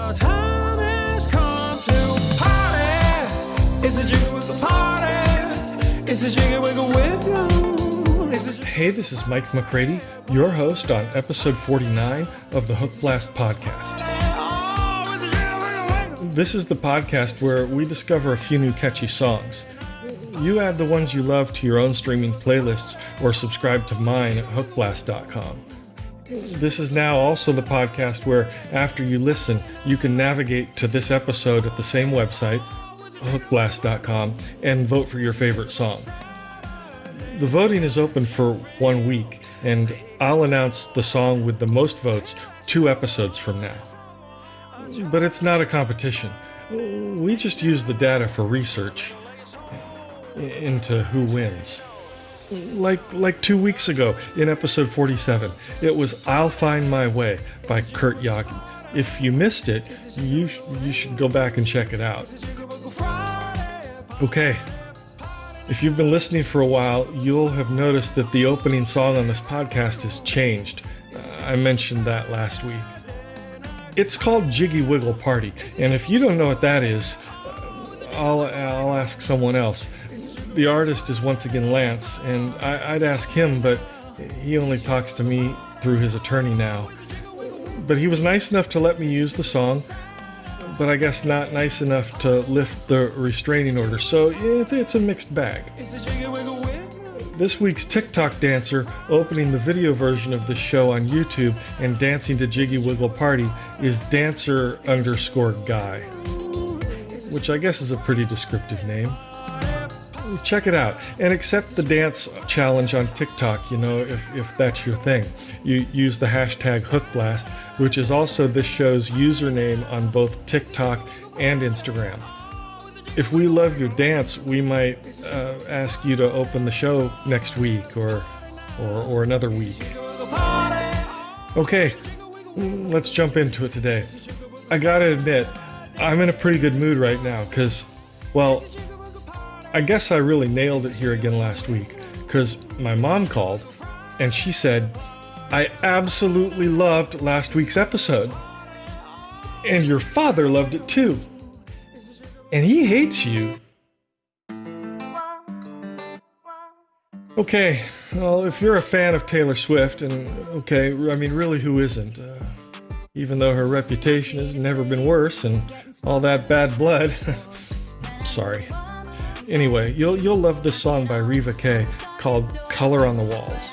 The time has come to party. It's a jiggle with the party. It's a jiggle wiggle wiggle. Hey, this is Mike McCready, your host on episode 49 of the Hookblast Podcast. This is the podcast where we discover a few new catchy songs. You add the ones you love to your own streaming playlists or subscribe to mine at hookblast.com. This is now also the podcast where, after you listen, you can navigate to this episode at the same website, hookblast.com, and vote for your favorite song. The voting is open for 1 week, and I'll announce the song with the most votes 2 episodes from now. But it's not a competition. We just use the data for research into who wins. Like 2 weeks ago in episode 47, it was I'll Find My Way by Kirton. If you missed it, you should go back and check it out. Okay, if you've been listening for a while, you'll have noticed that the opening song on this podcast has changed. I mentioned that last week. It's called Jiggy Wiggle Party, and if you don't know what that is, I'll ask someone else. The artist is once again Lance, and I'd ask him, but he only talks to me through his attorney now. But he was nice enough to let me use the song, but I guess not nice enough to lift the restraining order, so it's a mixed bag. This week's TikTok dancer opening the video version of this show on YouTube and dancing to Jiggy Wiggle Party is dancer_guy, which I guess is a pretty descriptive name. Check it out and accept the dance challenge on TikTok, if that's your thing. You use the hashtag Hookblast, which is also this show's username on both TikTok and Instagram. If we love your dance, we might ask you to open the show next week or another week. Okay, let's jump into it today. I gotta admit, I'm in a pretty good mood right now because, well, I guess I really nailed it here again last week because my mom called and she said, I absolutely loved last week's episode. And your father loved it too. And he hates you. Okay, well, if you're a fan of Taylor Swift, and okay, I mean, really, who isn't? Even though her reputation has never been worse and all that bad blood. Sorry. Anyway, you'll love this song by Reva called Color on the Walls.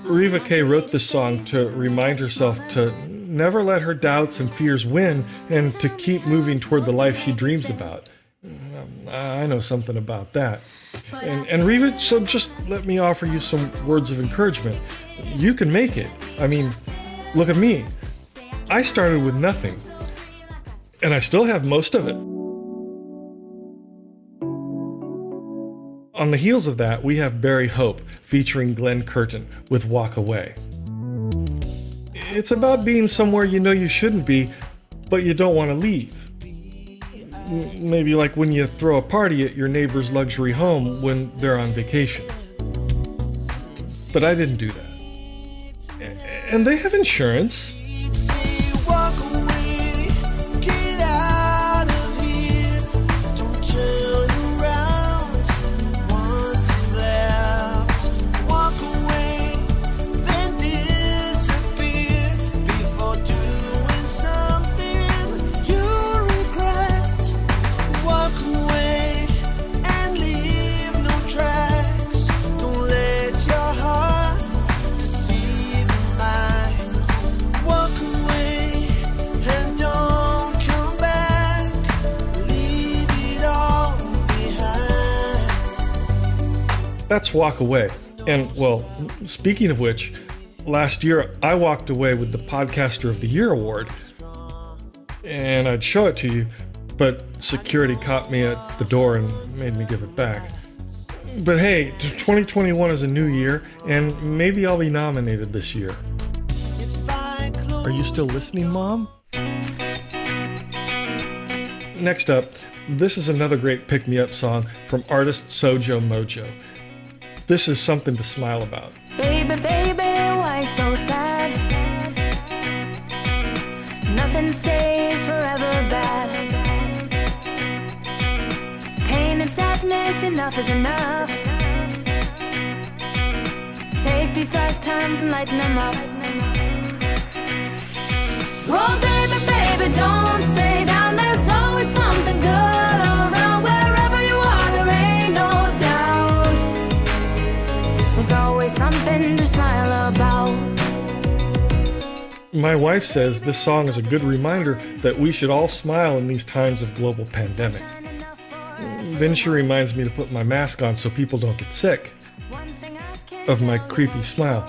Reva K wrote this song to remind herself to never let her doubts and fears win and to keep moving toward the life she dreams about. I know something about that. And Reva, so just let me offer you some words of encouragement. You can make it. I mean, look at me. I started with nothing, and I still have most of it. On the heels of that, we have Barry Hope featuring Glen Kirton with Walk Away. It's about being somewhere you know you shouldn't be, but you don't want to leave. Maybe like when you throw a party at your neighbor's luxury home when they're on vacation. But I didn't do that. And they have insurance. That's Walk Away. And, well, speaking of which, last year I walked away with the Podcaster of the Year award, and I'd show it to you, but security caught me at the door and made me give it back. But hey, 2021 is a new year, and maybe I'll be nominated this year. Are you still listening, Mom? Next up, this is another great pick-me-up song from artist Sojou Mojo. This is something to smile about. Baby, baby, why so sad? Nothing stays forever bad. Pain and sadness, enough is enough. Take these dark times and lighten them up. Oh, baby, baby, don't stay down. There's always something good around. Wherever you are, there ain't no doubt. There's always something to smile about. My wife says this song is a good reminder that we should all smile in these times of global pandemic. Then she reminds me to put my mask on so people don't get sick of my creepy smile.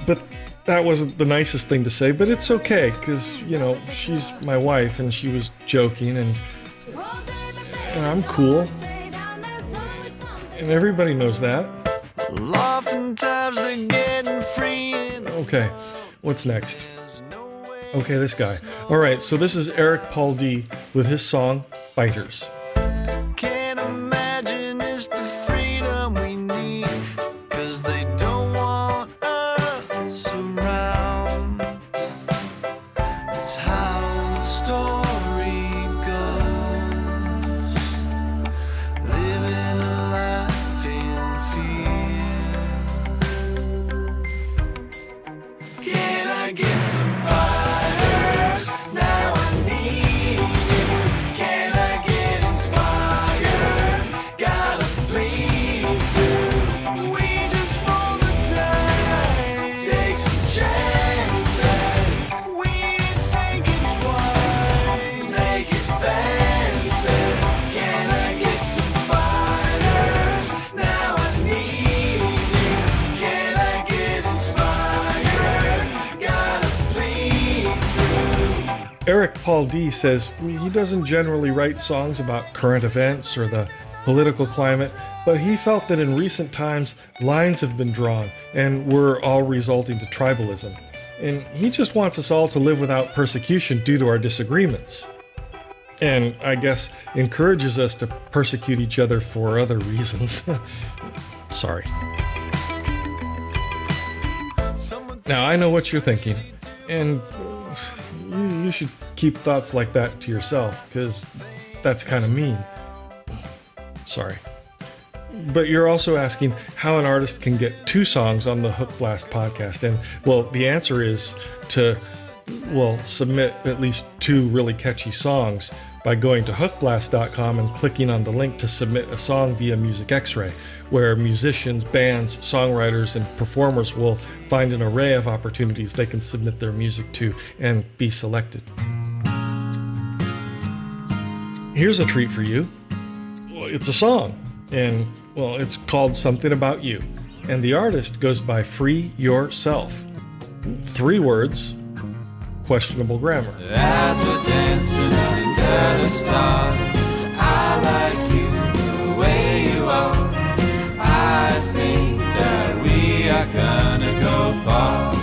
But that wasn't the nicest thing to say, but it's okay, because, you know, she's my wife and she was joking, and I'm cool. And everybody knows that. Okay, what's next? Okay, this guy. Alright, so this is Eric Paul D with his song, Fighters. Eric Paul D says he doesn't generally write songs about current events or the political climate, but he felt that in recent times lines have been drawn and we're all resulting to tribalism. And he just wants us all to live without persecution due to our disagreements. And I guess encourages us to persecute each other for other reasons. Sorry. Now I know what you're thinking, and you should keep thoughts like that to yourself, because that's kind of mean. Sorry. But you're also asking how an artist can get 2 songs on the Hookblast podcast, and, well, the answer is to, submit at least 2 really catchy songs by going to hookblast.com and clicking on the link to submit a song via Music Xray, where musicians, bands, songwriters, and performers will find an array of opportunities they can submit their music to and be selected. Here's a treat for you. It's a song, and, it's called Something About You, and the artist goes by Free Yourself. 3 words, questionable grammar. As we're dancing under the stars, I like you the way you are. I think that we are gonna go far.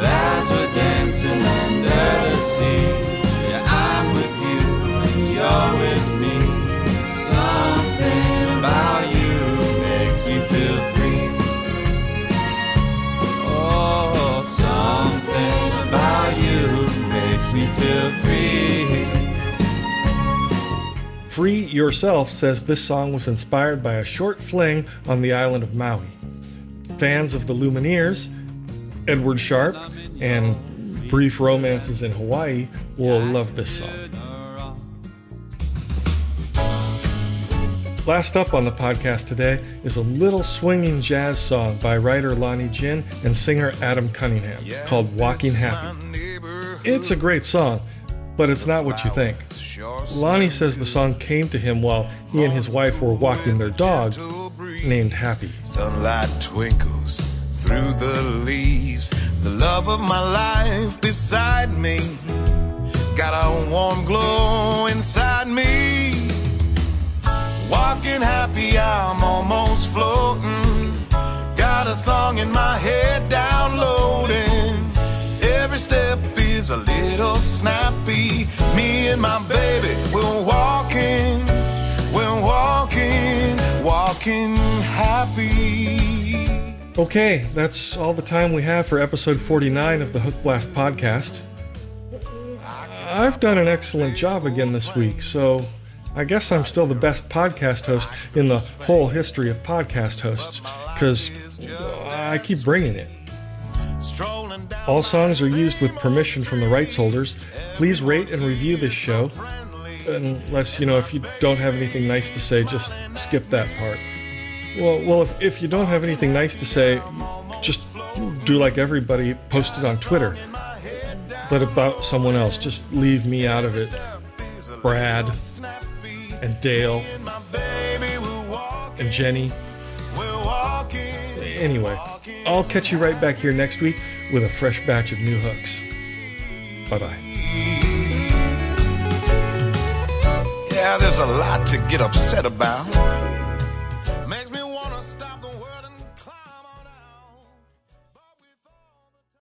As we're dancing under the sea, yeah, I'm with you and you're with me. Something about you makes me feel free. Oh, something about you makes me feel free. Free Yourself says this song was inspired by a short fling on the island of Maui. Fans of the Lumineers, Edward Sharpe, and brief romances in Hawaii will love this song. Last up on the podcast today is a little swinging jazz song by writer Launnie, Ginn, and singer Adam Cunningham called Walking Happy. It's a great song, but it's not what you think. Launnie says the song came to him while he and his wife were walking their dog, named Happy. Sunlight twinkles through the leaves. The love of my life beside me. Got a warm glow inside me. Walking happy, I'm almost floating. Got a song in my head downloading. Every step is a little snappy. Me and my baby, we're walking happy. Okay, that's all the time we have for episode 49 of the Hookblast Podcast. I've done an excellent job again this week, so I guess I'm still the best podcast host in the whole history of podcast hosts, because I keep bringing it. All songs are used with permission from the rights holders. Please rate and review this show. Unless, if you don't have anything nice to say, just skip that part. Well, if you don't have anything nice to say, just do like everybody, post it on Twitter. But about someone else, just leave me out of it. Brad and Dale and Jenny. Anyway, I'll catch you right back here next week with a fresh batch of new hooks. Bye-bye. Yeah, there's a lot to get upset about. Makes me